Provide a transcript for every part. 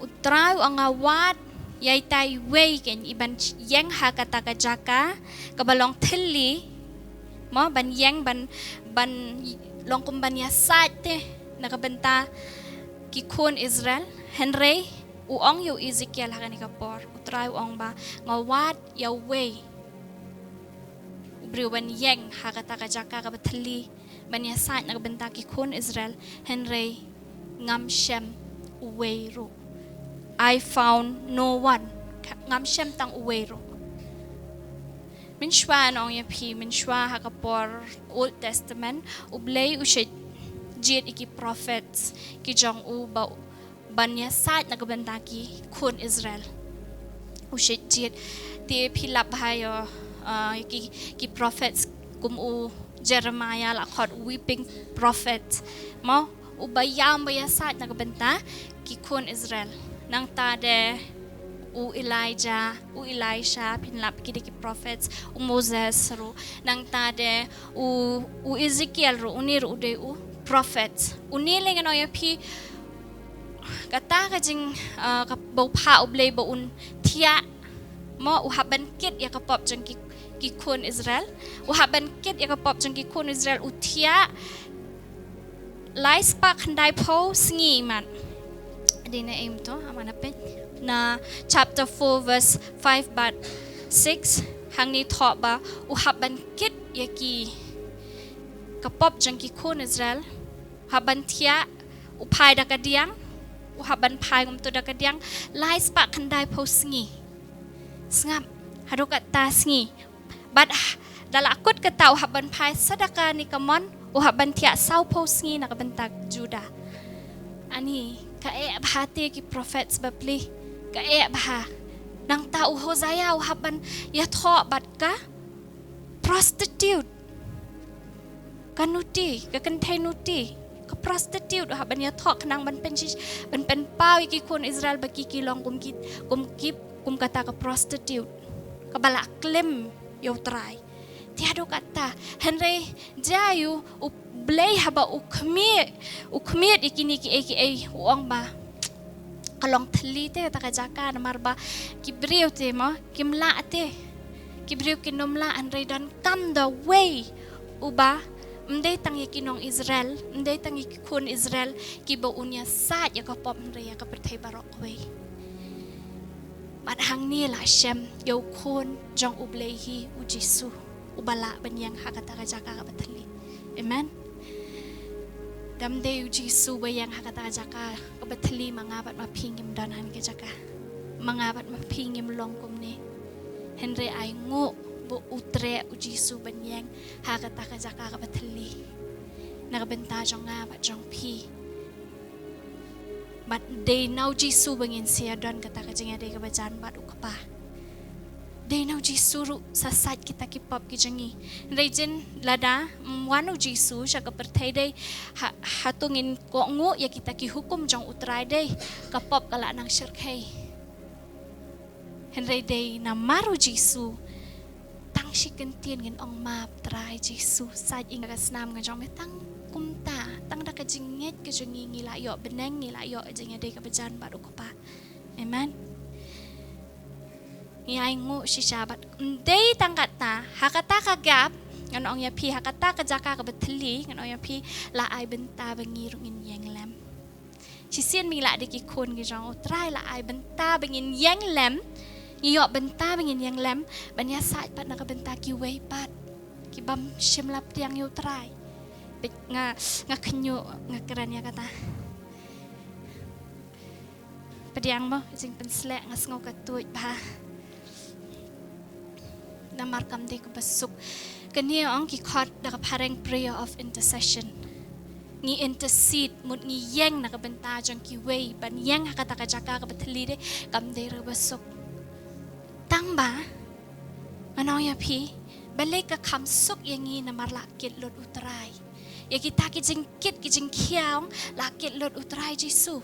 utrai ang awat yay tay way ken iban yang hakata ka jaka kabalong thili mo ban yang ban long kumbanya sate nakabenta kikun Israel Henry uong yu Ezekiel hakani kapor utrai uong ba ngawat Yahweh ubriu ban yang hakata ka jaka kabathli banya sat nakabenta kikun Israel Henry ngam shem uwero I found no one ngam shem tang uwero min shwa nong ya phi min shwa hakapor Old Testament ublay ushet jit iki prophets ki jong u ba banya sat nakabenta ki kun Israel ushet jit ti philap hayo ki prophets kum u Jeremiah la khot weeping prophet mo ubayam baya sat nakabenta ki kun Israel nang ta de u Elijah u Elisha pinlap ki ki prophets u Moses ro nang ta de u Ezekiel ro unir u de u prophets unile ngano ya phi kata ka jing ka bo pha ublei bo un thia mo u haban kit ya ka pop jang ki kun Israel u haban kit ya ka pop jang ki kun Israel u thia lai spa khandai pho sngi man dina aim to amana pe na chapter 4 verse 5 but 6 hangni tho ba u haban kit ya ki kapop jang ki kun Israel haban thia u phai da kadiang u haban phai ngum to da kadiang lai spa khandai pho sngi ngap harukat ta sngi but dala akut kata u haban phai sadaka ni kamon u haban thia sau pho sngi nakabentak Juda ani ka bhate ki prophets bapli ka bha nang tau Hosea haban ya tho bat ka prostitute kanuti ka kanthenuti ka prostitute haban ya tho kanang ban pen pau ki kun Israel baki ki long kum kata ka prostitute ka bala klem yo try tiado kata Henry jayu blay haba ukmit ikini ki uang ba kalong thli te ta ka jaka namar ba kibriu te mo kimla te kibriu kinomla and dan come the way uba mdei tang yakinong Israel mdei tang yakun Israel kibo unya sat ya ka pop mre ya ka perthai barok we mat hang ni la shem yo kun jong ublei hi u Jesu ubala banyang hakata ka jaka ka bathli amen damde uji su bayang hakata jaka kabathli mangabat mapingim danan ke jaka mangabat mapingim longkum ni Henry ay ngo bo utre uji su banyang hakata ka jaka kabathli nakabenta jong ngabat jong pi but they now Jisu bangin siya don kata ka jinga de kabajan bat ukapa they now Jisu sasat kita kipop ki jangi rejin lada wanu Jisu siya kaperthai day hatungin ko ngo ya kita ki hukum jong utrai day kapop kala nang syirkhay Henry day na maru Jisu tang shikentien ngin ong map trai Jisu sat inga kasnam nga jong metang kumta tang da ka jinget ka jangi ngila yo beneng ngila yo jinga day kabajan bat ukapa amen ngay ngo si sabat day tangkat na hakata kagap ngano ang yapi hakata kajaka kabathli ngano yapi la ay benta bangirong in lem si sien mila de ki kun gi jong try la ay benta bangin yang lem iyo benta bangin yang lem banya sat pat nakabenta kiwei pat kibam shimlap tiang yo try nga khnyo nga keranya kata pediang mo jing penslek nga sngo katuj ba namar kam de ko basuk kani ang ki khot da pareng prayer of intercession ni intercede mut ni yang nakabenta jang kiwei ban yang hakata ka jaka ka bathli de kam de ra basuk tangba ano ya pi balik ka kham suk yangi namar lakit lot utrai ya kita ki jingkit ki jingkiang lakit lot utrai Jesu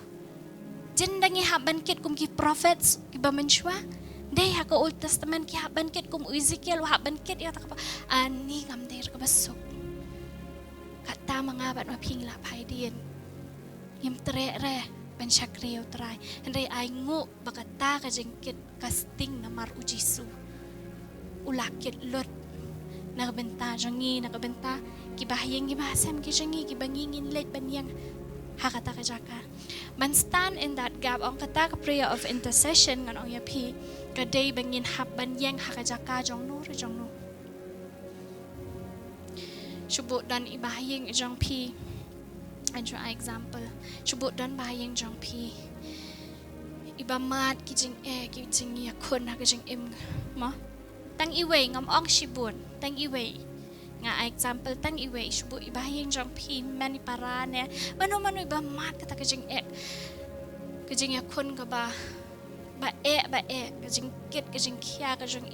jendangi haban kit kum ki prophets ki bamenshwa day ha ka Old Testament ki haban kit kum Ezekiel haban kit ya takapa ani ngam der ka basuk kata mangabat maping la pai din yim tre re ban syakriyo try henry ay ngo bakata ka jengkit casting na mar ujisu ulakit lot nakabenta jangi nakabenta kibahayang gibasam ki jangi kibangingin late banyang hakata ka jaka man stand in that gap ang kata ka prayer of intercession ngan ong yapi ka day bangin hap banyang hakajaka jong no Shubut dan ibahayang jong pi Andrew example Shubut dan bahayang jong pi Iba mat kijing kijing yakun ha kijing mo Tang iwei ngam ong shibun Tang iwei Nga example tang iwei Shubut ibahayang jong pi Mani parane Mano iba mat kata kijing Kijing yakun ka ba Kijing kit kijing kia kijing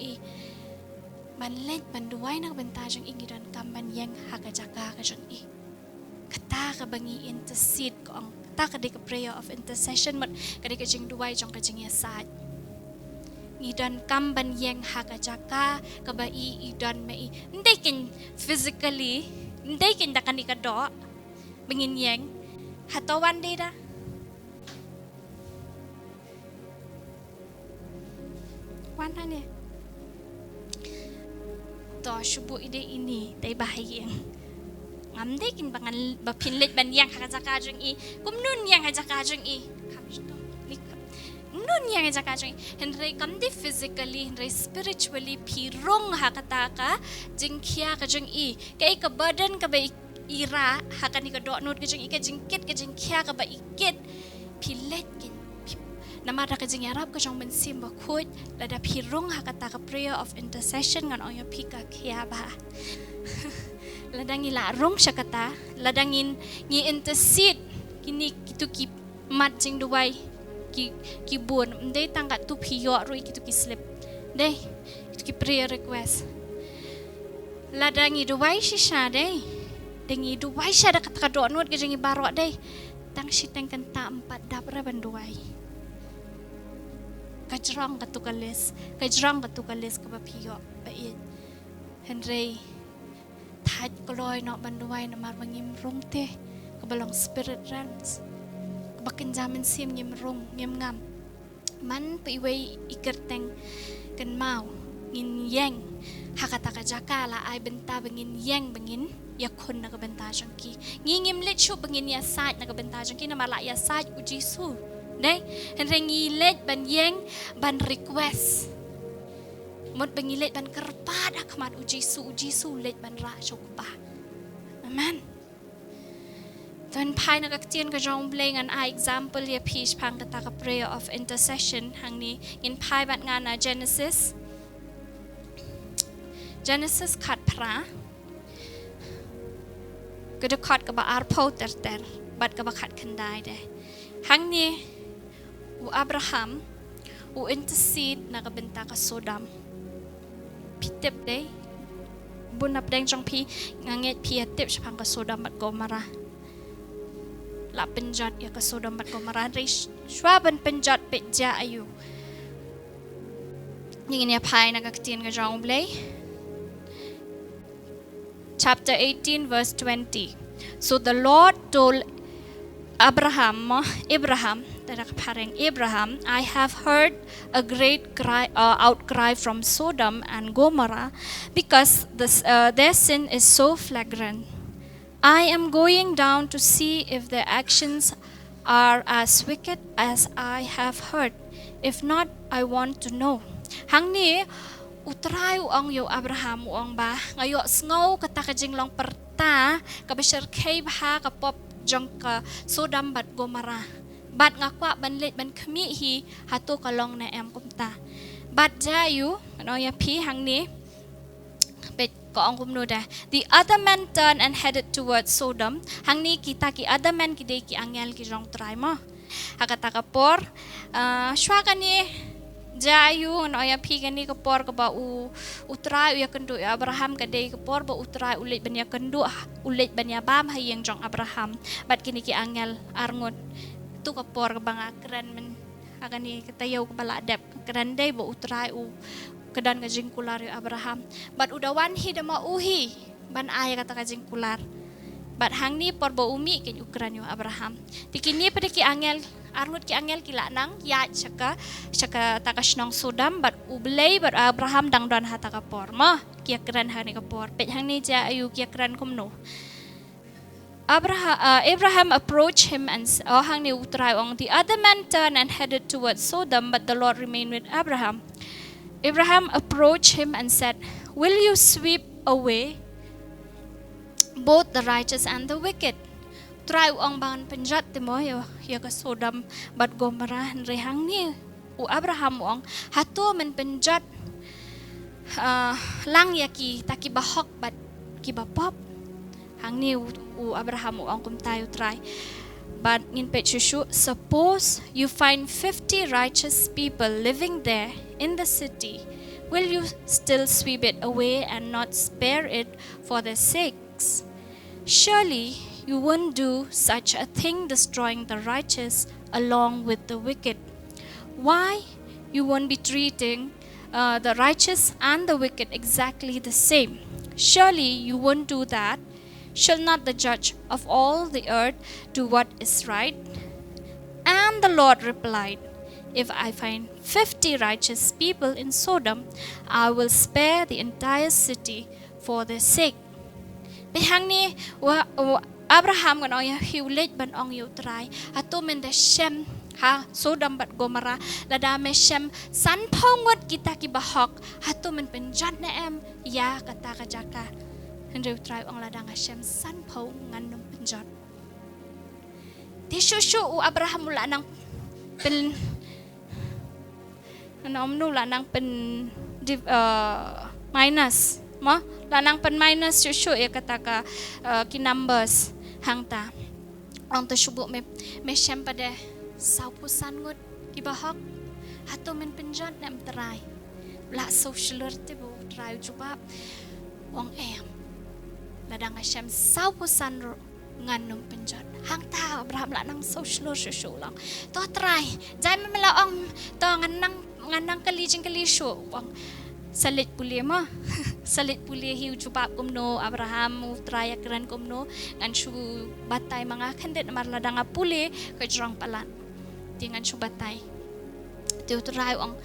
Manlet banduay na benta jang ingiran kamban yang hakajaka ka jang kata ka bangi intercede ko ang kata ka di ka prayer of intercession mat kadi ka jingduwai jang ka jing yasad ngidan kamban yang hakajaka ka ba idan mai ndai kin physically ndai kin da kani ka do bangin yang hatawan de da wana ne to shubu ide ini tay bahayang ngamde kin bangan bapinlit ban yang hakajaka jung kumnun yang hakajaka jung kamsto nikap nun yang hakajaka jung henry kamde physically henry spiritually pirong hakataka jingkia ka jung kay ka badan ka ba ira hakani ka do not ka jung ka jingkit ka jingkia ka ba ikit pilet kin namada ka jing yarap ka jong bensim bakut lada pirong hakata ka prayer of intercession ngan ong pika kia ba ladang ilarong siya kata ladangin ngi intercede kini kitu ki mat jingduwai ki bun ndai tangkat tu piyo ru kitu ki slip dai kitu ki prayer request ladang iduwai shisha dai dengi duwai siya da kata ka do not ka jing ibarok dai tang sitang kanta 4 dabra banduwai kajrang katukalis kapapiyo bait henry thad koloy no banduay na marwangim rungte kabalong spirit realms kabakin jamin sim ngim rung ngim ngam man piway ikerteng kan mau ngin yang hakata ka jakala ay benta bangin yang bangin yakun na kabenta jangki ngingim litsu bangin ya side na kabenta jangki na mala ya side ujisu Dai, henrengilet ban yang ban request. Mot bangilet ban kerpat akaman uji su let ban ra chokpa. Amen. Tuan pai nak aktian ka jong bleng an example ya peace pang kata ka prayer of intercession hang ni in pai bat ngana Genesis kat pra. Kada kat ka ba arpo ter bat ka ba kat kendai deh. Hang ni u Abraham u intercede na kabenta ka Sodom pitip day bunap deng jong pi nganget pi tip sapang ka Sodom bat Gomora la penjat ya ka Sodom bat Gomora re shwaban penjat peja ayu ngin ya pai na kaktin ka jong blay chapter 18 verse 20 so the Lord told Abraham, I have heard a great outcry from Sodom and Gomorrah because their sin is so flagrant. I am going down to see if their actions are as wicked as I have heard. If not, I want to know. Hang ni utray uang yo Abraham uang ba ngayo sngaw katakajing long perta kabashar kay ha kapop jong ka Sodom bat Gomorrah bat ngakwa banlit ban kami hi hatu kalong na kumta bat jayu ano ya pi hang ni bet ko ang kumnoda the other man turned and headed towards Sodom hang ni kita ki other man ki angel ki jong try mo hakata kapor shwa kani jayu ano ya pi kani kapor ka ba utray ya kendo Abraham ka day kapor ba utray ulit banya kendo ulit banya bam hayang jong Abraham bat kini ki angel arngon tu kapor ka bang akran men agani katayaw ka bala adap kran day ba utray kedan ka jingkular yu Abraham bat udawan hi da mauhi ban ay kata ka jingkular bat hang ni por ba umi ken ukran yu Abraham tikini pada ki angel arngut ki angel ki nang ya chaka takashnong Sodom but ublay but Abraham dang don hata kapor ma kia kran hani kapor pet hang ni ja ayu kia kran kumno Abraham approached him and hang ni utrai ong the other man turned and headed towards Sodom but the Lord remained with Abraham. Abraham approached him and said, "Will you sweep away both the righteous and the wicked?" Try ong bangan penjat timo ya ka Sodom but Gomorrah rehang ni u Abraham ong hatu men penjat lang yaki taki bahok but ki bapop hang ni u Abraham ong kum tayo try but in Petshushu, suppose you find 50 righteous people living there in the city, will you still sweep it away and not spare it for their sakes? Surely you won't do such a thing, destroying the righteous along with the wicked. Why? You won't be treating the righteous and the wicked exactly the same. Surely you won't do that. Shall not the judge of all the earth do what is right? And the Lord replied, if I find 50 righteous people in Sodom, I will spare the entire city for their sake. Behang ni Abraham kan ong hiulit ban ong yutrai atu men de Shem ha Sodom bat Gomorrah lada me Shem san pongot kita ki bahok atu men penjat na em ya kata kajaka henry try ong lada nga Shem san pong nganum penjat di shushu u Abraham mula nang pen nula nang pen minus mo lanang pen minus shushu ya kata ka ki numbers hangta ong to shubu me Shem pada saupusan ngut ki bahok hatu men penjat nam terai la social te bu try jubab wong em ladang Hashem saupusan nganum penjat hangta Abraham la nang social shushu lang to try jai me laong to nganang kalijing kalishu wong salit puli mo salit puli hiu jubab kumno Abraham try akran kumno ngan shu batay mga kandet mar ladang puli ka jrong palan tingan shu batay tu try ong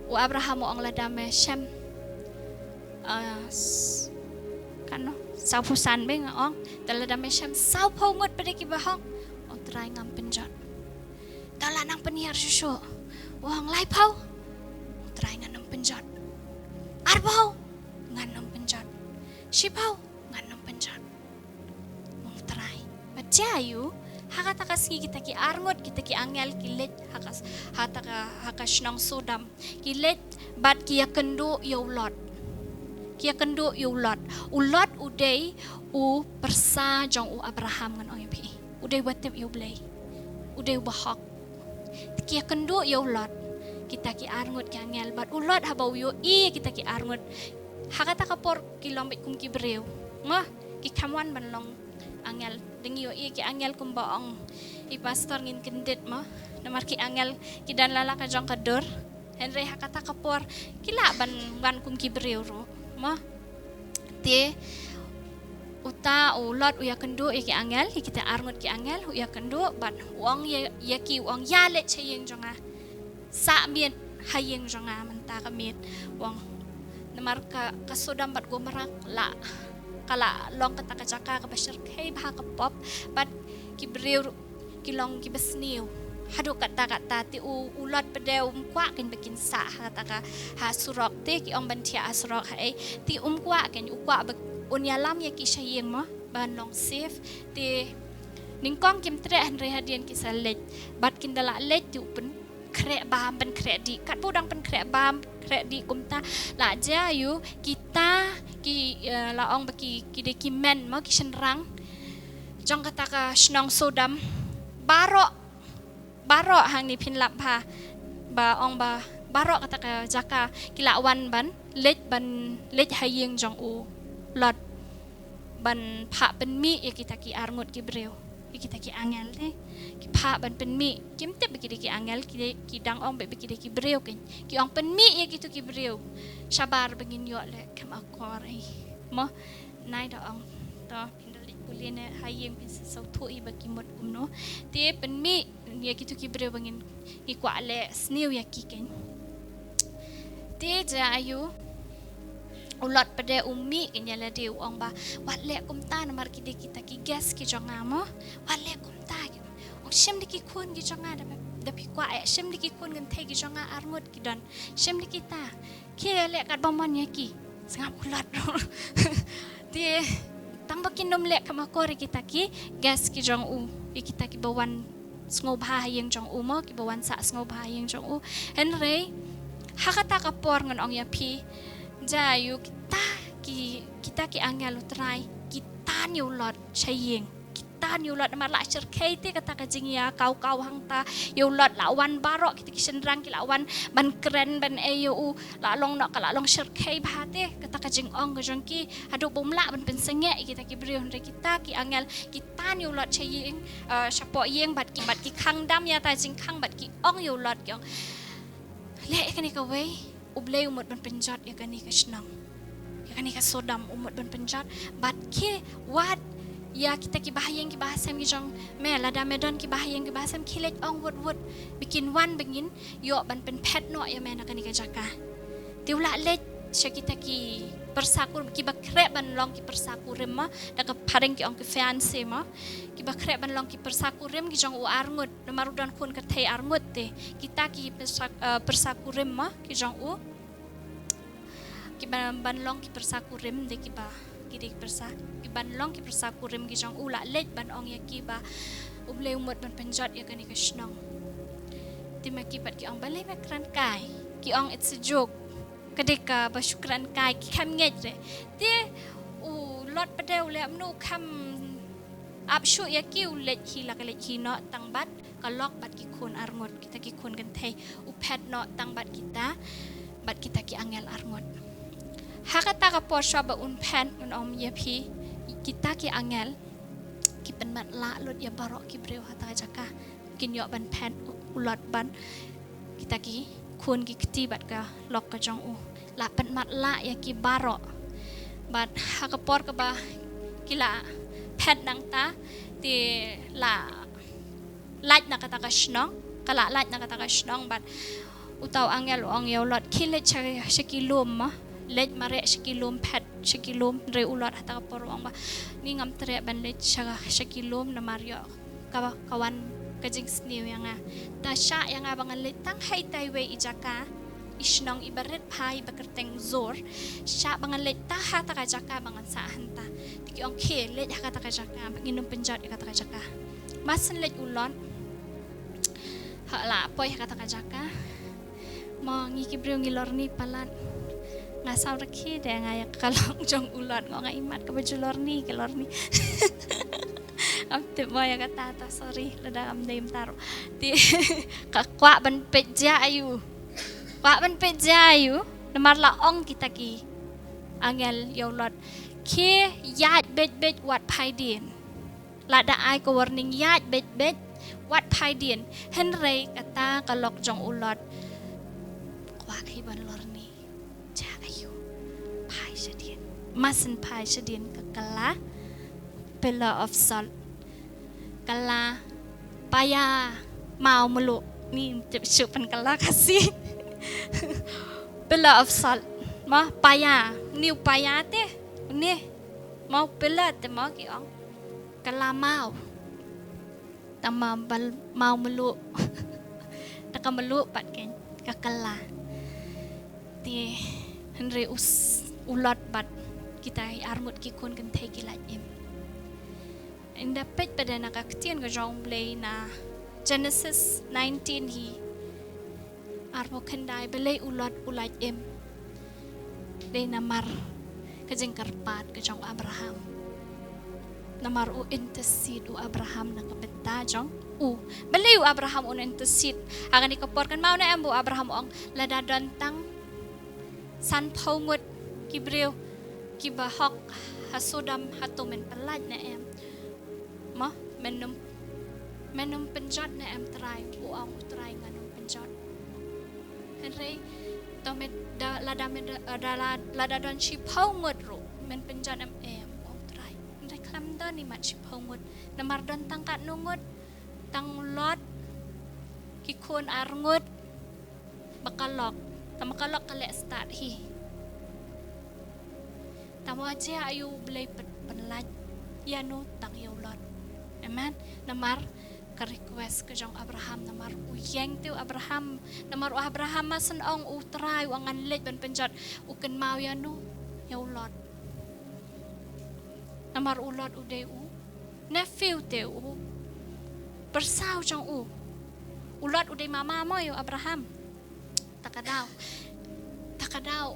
u Abraham ong ladame Shem kano saupusan beng ong daladame Shem saupongot pada ki bahong ong try ngam penjat dala nang penihar susu wong lai pau try nganam penjat arbau nganam penjat shipau nganam penjat mong try majayu hakata kasi kita ki arngot kita ki angel kilet hakas hataka hakashnang Sodom kilet bat ki yakendo yolot kia kendo ulot uday u persa jong u Abraham ngan ong pi uday watep u blay uday bahak kia kendo ulot kita ki arngut ki angel bat ulot habau yo kita ki arngut hakata kapor kilombit kum ki breu mah ki kamwan banlong angel dengi yo ki angel kum baong i pastor ngin kendet mah namar ki angel ki dan lala ka jong kadur henry hakata kapor kila ban kum ki breu ro ma te uta ulot uya kendo ki angel kita arngut ki angel uya kendo bat wong ya ki wong ya le chayeng jonga sa miet hayeng jonga menta ka miet wong namar ka Sodom bat Gomorrah la kala long kata ka jaka ka bashir kay bha ka pop bat ki breu ki long ki besniu hadu kata ti ulot pedeu kwa ken bikin sa kata ka ha surok te ki ong bantia asrok hai ti kwa ken kwa unyalam ya ki shayeng mo ban long safe ti ningkong kim tre han re hadian ki salet bat kin dala let ti pen kre bam pen kredi kat budang pen kre bam kredi kumta la ja yu kita ki la ong baki ki de ki men mo ki shenrang jong kata ka shnong Sodom Barok hang ni pin lap ha ba ong ba barok kata ka jaka kilawan ban let hayeng jong u lot ban pha pen mi ya kita ki arngut ki breu kita ki angel te ki pha ban pen mi kim te beki ki angel ki dang ong be beki ki breu ken ki ong pen mi ya gitu ki breu sabar bengin yo le kam akor ai mo nai da ong to pindal boleh na hayang pin sautu I bagi mod no te pen mi ya kitu ki bre bangin ki kwale snew ya kiken te ja ayu ulat pada umi kenyala dia ong ba wat le kum ta na mar ki de kita ki gas ki jonga mo wat le kum ta ong shem de ki kun ki jonga da pi kwa shem de ki kun gan te ki jonga armut ki don shem de kita ki le kat bomon ya ki sangap ulat dia tang bakin nom le kama kore kita ki gas ki jong u kita ki bawan sngob ha yang jong u mo ki bawan sa sngob ha yang jong u henry hakata ka por ngon ong ya pi jayu kita ki angel utrai kita ni ulot chaying kita ni ulot mar la cher kete kata ka jingya kau hang ta yo ulot lawan barok kita ki sendrang ki lawan ban keren ban ayu la long nok la long cher kai bhate kata ka jing ong ka jong ki adu bomla ban pen senge kita ki brion re kita ki angel kita ni ulot chaying chapo yeng bat ki khang dam ya ta jing khang bat ki ong yo ulot kyong le ka ni ka wei ublay umot ban penjat ya kani ka senang ya kani ka sodam umot ban penjat bat ke wat ya kita ki bahayang ki bahasam ki jong me lada medon ki bahayang ki bahasam kilet ong wot bikin wan bengin yo ban pen pet no ya me na kani ka jaka tiula le kita ki persakur ki bakre ban long ki persakur ma da ka pareng ki ong ki fancy ma ki bakre ban long ki persakur ki jong u arngut na marudan kun ka thai arngut te kita ki persakur ma ki jong u ki ban long ki persakur de ki ba ki dik persa ki ban long ki persakur ki jong u la let ban ong ya ki ba uble umot ban penjat ya kani ka shnong tima ki pat ki ong balai makran kai ki ong it's a joke kadeka basyukran kai ki kham ngej re te u lot padeu le amnu kham ap shu ya ki u let hi la ka let hi no tang bat ka lok bat ki khun arngot kita ki khun kan thai u phet no tang bat kita ki angel arngot hakata ka po sha ba un phan un om ye phi kita ki angel ki pen mat la lot ya barok ki breu hata jaka kin yo ban phan u lot ban kita ki kun ki kti bat ka lok ka jong u la pen mat la ya ki baro bat hakapor ka ba kila pet nang ta ti la laj na kata ka shnong kala laj na kata ka shnong bat utaw angel ong yo lot kilet shakilum ma lej mare shakilum pet shakilum re ulot hata ka por ong ba ni ngam tre ban lej shakilum na mario ka kawan kajing sniw yang ta sha yang abangan letang hai taiwe ijaka isnong ibaret pai bakerteng zor sha bangan let ta ha ta jaka bangan sa hanta tiki ong ke let ha ta jaka nginum penjat ka ta jaka masan let ulon ha la poi ha ta jaka mo ngi ki breu ngi lor ni palat nga saw rakhi de nga ya kalong jong ulon ngo nga imat ka baju lor ni ke lor ni am te moya kata ta sorry lada am daim taro ti ka kwa ban peja ayu namar la ong kita ki angel yolot ke yat bet wat pai din lada ai ko warning yat bet wat pai din henry kata kalok jong ulot kwa ki ban lor ni ja ayu pai sedien masen pai sedien kakala pillar of salt kala paya mau melu ni chupan kala kasih pillar of salt ma paya new paya te ni mau pillar te mau ki ong kala mau tama bal mau melu taka melu pat ken kakala ti henry ulot bat kita armut ki kun kan thai ki laj em inda pet pada naka ktian ka jong play na Genesis 19 hi arbo khandai belai ulot ulaj em de namar ka jeng karpat ka jong Abraham namar u intercede u Abraham na ka benta jong u belai u Abraham un intercede agan ikapor kan mau na ambu Abraham ong lada dontang san phongut kibreu kibahok hasudam hatumen pelaj na em ma menum penjat na em try uang try nganum penjat henry tomet lada don chi phau ngot ro men penjat em uang try henry klam don ni mat sipongut namar don tangkat nungut tang lot kikun arngut bakalok tamakalok kalek start hi tamu aja ayu belai penlat ya no tang yo lot amen namar ka request ke jong Abraham namar uyeng tu Abraham namar Abraham masan ong utrai wangan let ban penjat uken mau ya no yo lot namar ulot ude nephew te bersau jong ulot ude mama mo yo Abraham takadaw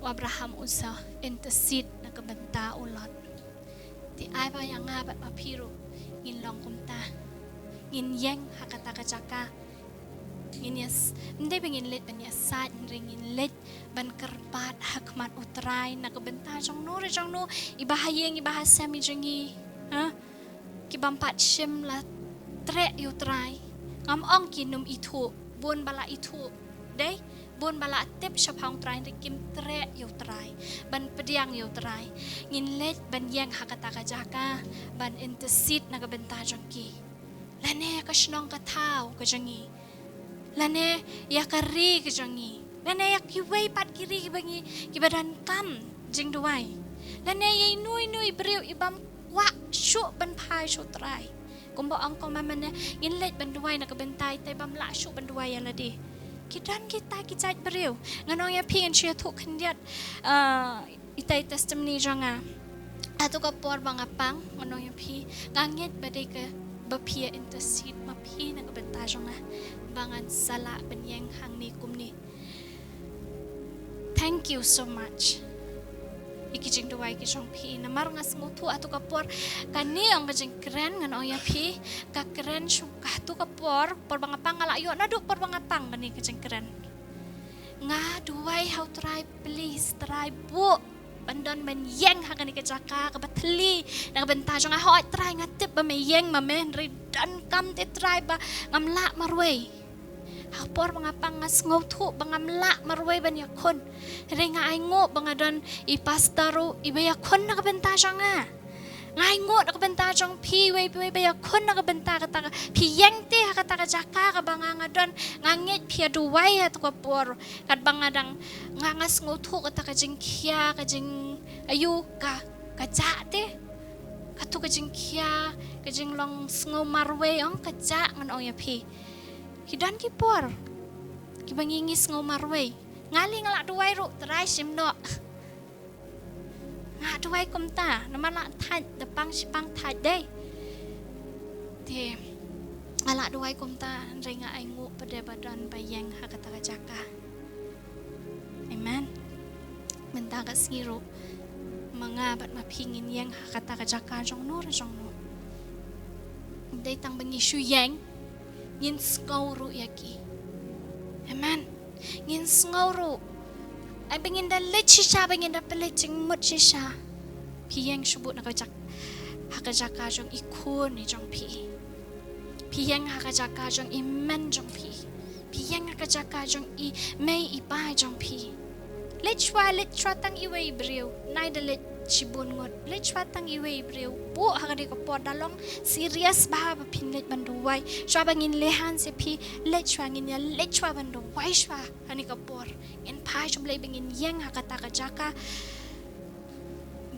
Abraham usah intercede na kabanta ulot ti ay ba yang ngabat mapiru ngin long kumta ngin yang hakata kajaka ngin yes hindi bingin lit ban yasat ngin lit ban kerpat hakmat utray na kabanta jong no ibahayeng ibahasam jongi ha kibampat shim la tre utray ngam ong kinum itu bon bala itu dei bon bala tip shapang try rikim tre utray ban pediang utray ngin let ban yang hakata kajaka ban intercede na kabanta jongki lane ka shnong ka tao ka jongi lane ya kari ka jongi lane ya kiwei pat kiri bangi kibadan kam jingduwai lane ya nui breu ibam wa shu ban pai shu try kumbo ang ko mamane ngin let ban duwai na kabantay tay bam la shu ban duwai ala di kidan kita kijat beriu nganong ya pingin sia thuk khendiat itai testimony janga atu ka por bangapang nganong ya pi nganget badai ke bapia intercede mapi na kabenta janga bangan sala benyeng hang ni kumni thank you so much ikijing duwai ki jong pi namar ngas ngutu atu ka por kani ang kajing keren nganong ya pi ka keren shu ka tu ka por bangapang ngala yo na du por bangapang kani kajing keren nga duwai how try please try bu bandon men yeng ha kani kajaka ka batli na benta jong ha try nga tip ba me yeng ma men ridan kam te try ba ngamla marway hapor mangapang ngas ngotu bangamla marway ban yakon renga ay ngo bangadon ipastaro ibayakon na kabenta nga ngai ngo na kabenta jong piway bayakon na kabenta kata piyeng te kata jaka ka bangangadon nganget pia duway at ko por kat bangadang ngangas ngotu kata kajing kya kajing ayu ka kajate katu kajing kya kajing long sngo marway ong kaja ngan ong ya pi kidan kipor kibangingis ngomarway ngali ngala duway ru try simno nga duway kumta namala thaj depang sipang thaj day ti ngala duway kumta renga ay ngu pada badan bayeng hakata jaka amen menta ka siru mga bat mapingin yang hakata jaka jong no day tang bangi shuyeng ngin skawru yaki amen ngin skawru ay bangin da lechisha bangin da peleching mutchisha piyeng shubut na kajak hakajaka jong ikun ni jong piyeng hakajaka jong imen jong piyeng hakajaka jong i may ipa jong lechwa tang iway breu nai da chibun ngot lechwa tang iway breu bu hakadi ko podalong serious ba pinlet banduwai shwa bangin lehan se pi lechwa ngin ya lechwa banduwai shwa hani ko por in pai chumlei bangin yeng hakata kajaka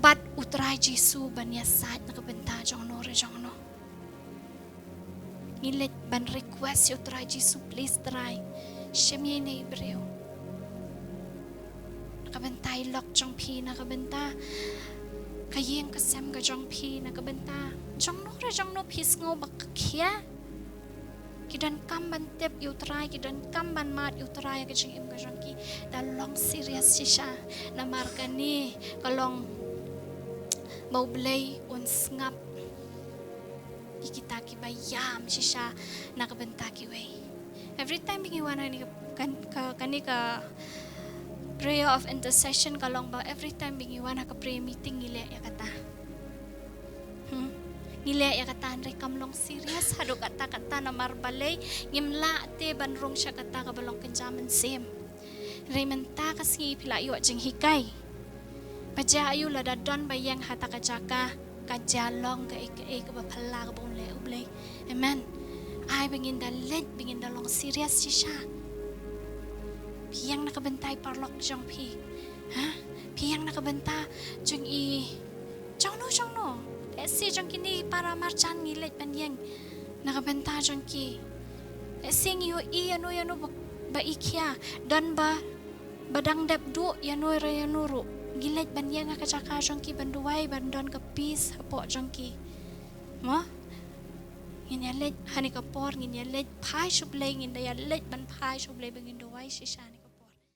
bat utrai jisu ban ya sat na kabenta jong no ngilet ban request utrai jisu please try shemye nei breu kabentay lok jong pi na kabenta kayeng kasem ka jong pi na kabenta jong no pis ngo bakkia kidan kamban tep utrai kidan kamban mat utrai ka jing im ka jong ki dalong serious sisha na markani kalong mau blay un ngap ikita ki bayam sisha na kabenta kiwei every time bingiwana ni ka prayer of intercession kalong ba every time bingiwan ka prayer meeting ngile ya kata ngile ya kata andre kamlong serious hadu kata na marbalay ngimla te banrong siya kata kabalong kenjaman sim rementa kasi pilayo jing hikay paja ayu ladadon bayang hata kajaka kajalong ka ika ba pala ka bong le ublay. Amen. Ay bangin da let bangin da long serious siya. Piyang nakabantay parlok jong pi. Ha? Piyang nakabanta jong jong no. Si jong kini para marchan ngilet banyang nakabanta jong ki. Sing yo ano ba ikya dan ba badang dep du yanuro gilet banyang nga kacaka jong ki banduway bandon ka peace hapo jong ki. Mo? Nginyalet hani kapor nginyalet pai shublay ngindaya let ban pai shublay bangin duway sishan.